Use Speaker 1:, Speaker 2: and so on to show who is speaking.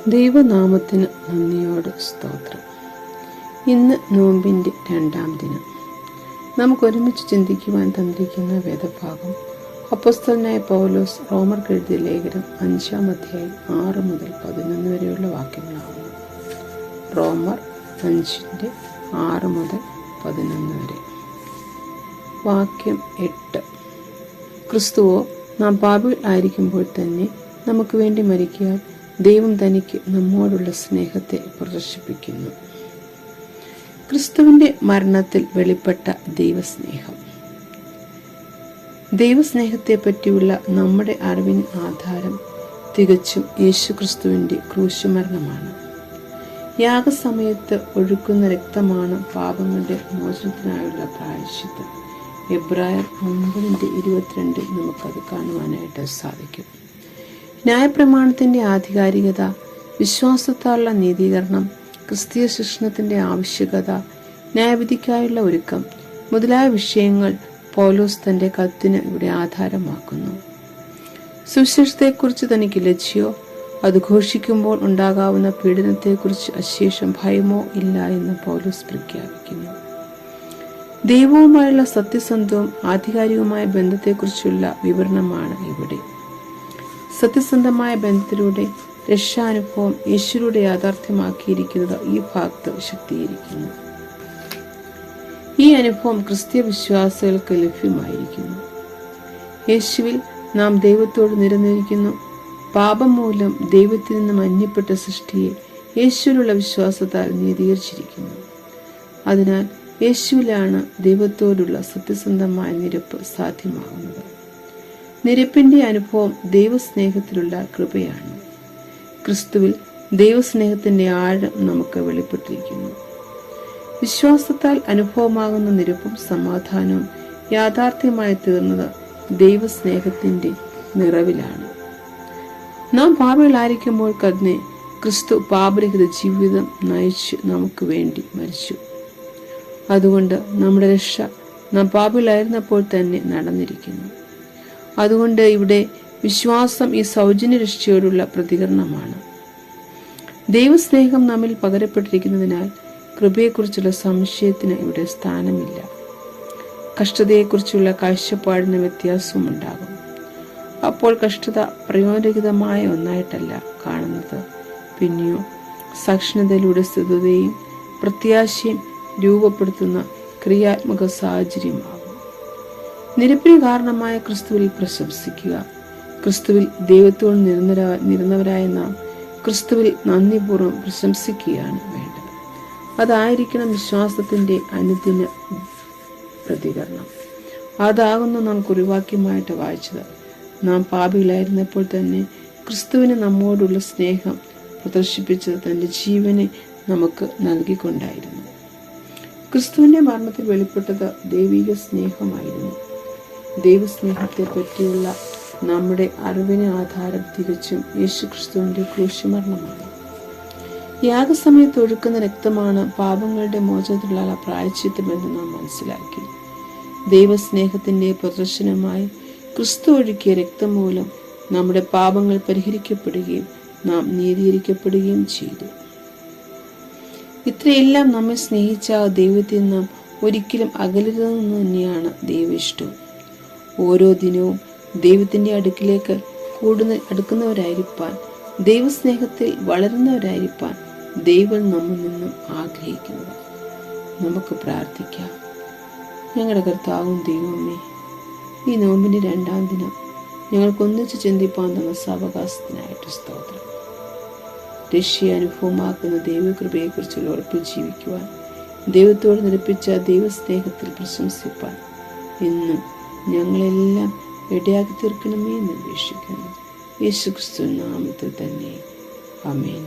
Speaker 1: ദൈവനാമത്തിന് നന്ദിയോട് സ്തോത്രം. ഇന്ന് നോമ്പിൻ്റെ 2-ാം ദിനം. നമുക്കൊരുമിച്ച് ചിന്തിക്കുവാൻ തന്നിരിക്കുന്ന വേദഭാഗം അപ്പോസ്തലനായ പൗലോസ് റോമർക്ക് എഴുതിയ ലേഖനം 5-ാം അധ്യായം 6 മുതൽ 11 വരെയുള്ള വാക്യങ്ങളാവുന്നു. റോമർ 5:6 മുതൽ 11 വരെ. വാക്യം 8. ക്രിസ്തുവോ നാം പാപികൾ ആയിരിക്കുമ്പോൾ തന്നെ നമുക്ക് വേണ്ടി മരിക്കാൻ ദൈവം തനിക്ക് നമ്മോടുള്ള സ്നേഹത്തെ പ്രദർശിപ്പിക്കുന്നു. ക്രിസ്തുവിന്റെ മരണത്തിൽ വെളിപ്പെട്ട ദൈവസ്നേഹം. ദൈവസ്നേഹത്തെ പറ്റിയുള്ള നമ്മുടെ അറിവിന് ആധാരം തികച്ചും യേശുക്രിസ്തുവിന്റെ ക്രൂശുമരണമാണ്. യാഗസമയത്ത് ഒഴുക്കുന്ന രക്തമാണ് പാപങ്ങളുടെ മോചനത്തിനായുള്ള പ്രായശ്ചിത്തം. എബ്രായർ 9:22 നമുക്കത് കാണുവാനായിട്ട് സാധിക്കും. ന്യായപ്രമാണത്തിന്റെ ആധികാരികത, വിശ്വാസത്താലുള്ള നീതീകരണം, ക്രിസ്തീയ ശിക്ഷണത്തിന്റെ ആവശ്യകത, ന്യായവിധിക്കായുള്ള ഒരുക്കം മുതലായ വിഷയങ്ങൾ പൗലോസ് തന്റെ കത്തിന് ഇവിടെ ആധാരമാക്കുന്നു. സുവിശേഷത്തെക്കുറിച്ച് തനിക്ക് ലജ്ജയോ അത് ഘോഷിക്കുമ്പോൾ ഉണ്ടാകാവുന്ന പീഡനത്തെക്കുറിച്ച് അശേഷം ഭയമോ ഇല്ല എന്ന് പൗലോസ് പ്രഖ്യാപിക്കുന്നു. ദൈവവുമായുള്ള സത്യസന്ധവും ആധികാരികവുമായ ബന്ധത്തെക്കുറിച്ചുള്ള വിവരണമാണ് ഇവിടെ. സത്യസന്ധമായ ബന്ധത്തിലൂടെ രക്ഷാനുഭവം യേശുവിലൂടെ യാഥാർത്ഥ്യമാക്കിയിരിക്കുന്നത് ഈ ഭാഗത്ത് ശക്തീകരിക്കുന്നു. ഈ അനുഭവം ക്രിസ്തീയ വിശ്വാസികൾക്ക് ലഭ്യമായിരിക്കുന്നു. യേശുവിൽ നാം ദൈവത്തോട് നിരന്നിരിക്കുന്നു. പാപം മൂലം ദൈവത്തിൽ നിന്നും അന്യപ്പെട്ട സൃഷ്ടിയെ യേശുവിലുള്ള വിശ്വാസത്താൽ നീതീകരിച്ചിരിക്കുന്നു. അതിനാൽ യേശുവിലാണ് ദൈവത്തോടുള്ള സത്യസന്ധമായ നിരപ്പ് സാധ്യമാകുന്നത്. നിരപ്പിന്റെ അനുഭവം ദൈവസ്നേഹത്തിലുള്ള കൃപയാണ്. ക്രിസ്തുവിൽ ദൈവസ്നേഹത്തിന്റെ ആഴം നമുക്ക് വെളിപ്പെട്ടിരിക്കുന്നു. വിശ്വാസത്താൽ അനുഭവമാകുന്ന നിരപ്പും സമാധാനവും യാഥാർത്ഥ്യമായി തീർന്നത് ദൈവസ്നേഹത്തിന്റെ നിറവിലാണ്. നാം പാപികളായിരിക്കുമ്പോൾ തന്നെ ക്രിസ്തു പാപരഹിത ജീവിതം നയിച്ച് നമുക്ക് വേണ്ടി മരിച്ചു. അതുകൊണ്ട് നമ്മുടെ രക്ഷ നാം പാപികളായിരുന്നപ്പോൾ തന്നെ നടന്നിരിക്കുന്നു. അതുകൊണ്ട് ഇവിടെ വിശ്വാസം ഈ സൗജന്യ രക്ഷയോടുള്ള പ്രതികരണമാണ്. ദൈവസ്നേഹം നമ്മിൽ പകരപ്പെട്ടിരിക്കുന്നതിനാൽ കൃപയെക്കുറിച്ചുള്ള സംശയത്തിന് ഇവിടെ സ്ഥാനമില്ല. കഷ്ടതയെക്കുറിച്ചുള്ള കാഴ്ചപ്പാടിന് വ്യത്യാസവും ഉണ്ടാകും. അപ്പോൾ കഷ്ടത പ്രയോജനരഹിതമായ ഒന്നായിട്ടല്ല കാണുന്നത്, പിന്നെയോ സഹിഷ്ണുതയിലൂടെ സ്ഥിരതയും പ്രത്യാശയും രൂപപ്പെടുത്തുന്ന ക്രിയാത്മക സാഹചര്യമാകും. നിരപ്പിന് കാരണമായ ക്രിസ്തുവിൽ പ്രശംസിക്കുക. ക്രിസ്തുവിൽ ദൈവത്തോട് നിരന്നവരായ നാം ക്രിസ്തുവിൽ നന്ദിപൂർവ്വം പ്രശംസിക്കുകയാണ് വേണ്ടത്. അതായിരിക്കണം വിശ്വാസത്തിന്റെ അനുദിന പ്രതികരണം. അതാകുന്നു നാം കുറിവാക്യമായിട്ട് വായിച്ചത്. നാം പാപികളായിരുന്നപ്പോൾ തന്നെ ക്രിസ്തുവിന് നമ്മോടുള്ള സ്നേഹം പ്രദർശിപ്പിച്ചത് തന്റെ ജീവനെ നമുക്ക് നൽകിക്കൊണ്ടായിരുന്നു. ക്രിസ്തുവിന്റെ മരണത്തിൽ വെളിപ്പെട്ടത് ദൈവിക സ്നേഹമായിരുന്നു. ദൈവസ്നേഹത്തെ പറ്റിയുള്ള നമ്മുടെ അറിവിന് ആധാരം തികച്ചും യേശുക്രിസ്തുവിന്റെ ക്രൂശുമരണമാണ്. യാഗസമയത്ത് ഒഴുക്കുന്ന രക്തമാണ് പാപങ്ങളുടെ മോചനത്തിലുള്ള പ്രായശ്ചിത്തമെന്ന് നാം മനസ്സിലാക്കി. ദൈവസ്നേഹത്തിന്റെ പ്രദർശനമായി ക്രിസ്തു ഒഴുക്കിയ രക്തം മൂലം നമ്മുടെ പാപങ്ങൾ പരിഹരിക്കപ്പെടുകയും നാം നീതീകരിക്കപ്പെടുകയും ചെയ്തു. ഇത്രയെല്ലാം നമ്മെ സ്നേഹിച്ച ദൈവത്തിൽ നാം ഒരിക്കലും അകലരുതെന്ന് തന്നെയാണ് ദൈവഇഷ്ടം. ഓരോ ദിനവും ദൈവത്തിന്റെ അടുക്കിലേക്ക് അടുക്കുന്നവരായിരിക്കാൻ, ദൈവസ്നേഹത്തിൽ വളരുന്നവരായിരിക്കാൻ ദൈവം നമ്മിൽ നിന്നും ആഗ്രഹിക്കുന്നത്. നമുക്ക് പ്രാർത്ഥിക്കാം. ഞങ്ങളുടെ കർത്താവും ദൈവമേ, ഈ നോമ്പിന്റെ 2-ാം ദിനം ഞങ്ങൾക്കൊന്നിച്ച് ചിന്തിപ്പാൻ തന്ന സാവകാശത്തിനായിട്ട് സ്തോത്രം. രക്ഷയെ അനുഭവമാക്കുന്ന ദൈവകൃപയെക്കുറിച്ചുള്ള ഉറപ്പിൽ ജീവിക്കുവാൻ, ദൈവത്തോട് നിരപ്പിച്ച ദൈവസ്നേഹത്തിൽ പ്രശംസിപ്പാൻ എന്നും ഞങ്ങളെല്ലാം ഇടയാക്കി തീർക്കണമേ എന്ന് അപേക്ഷിക്കുന്നു. യേശുക്രിസ്തു നാമത്തിൽ തന്നെ. ആമേൻ.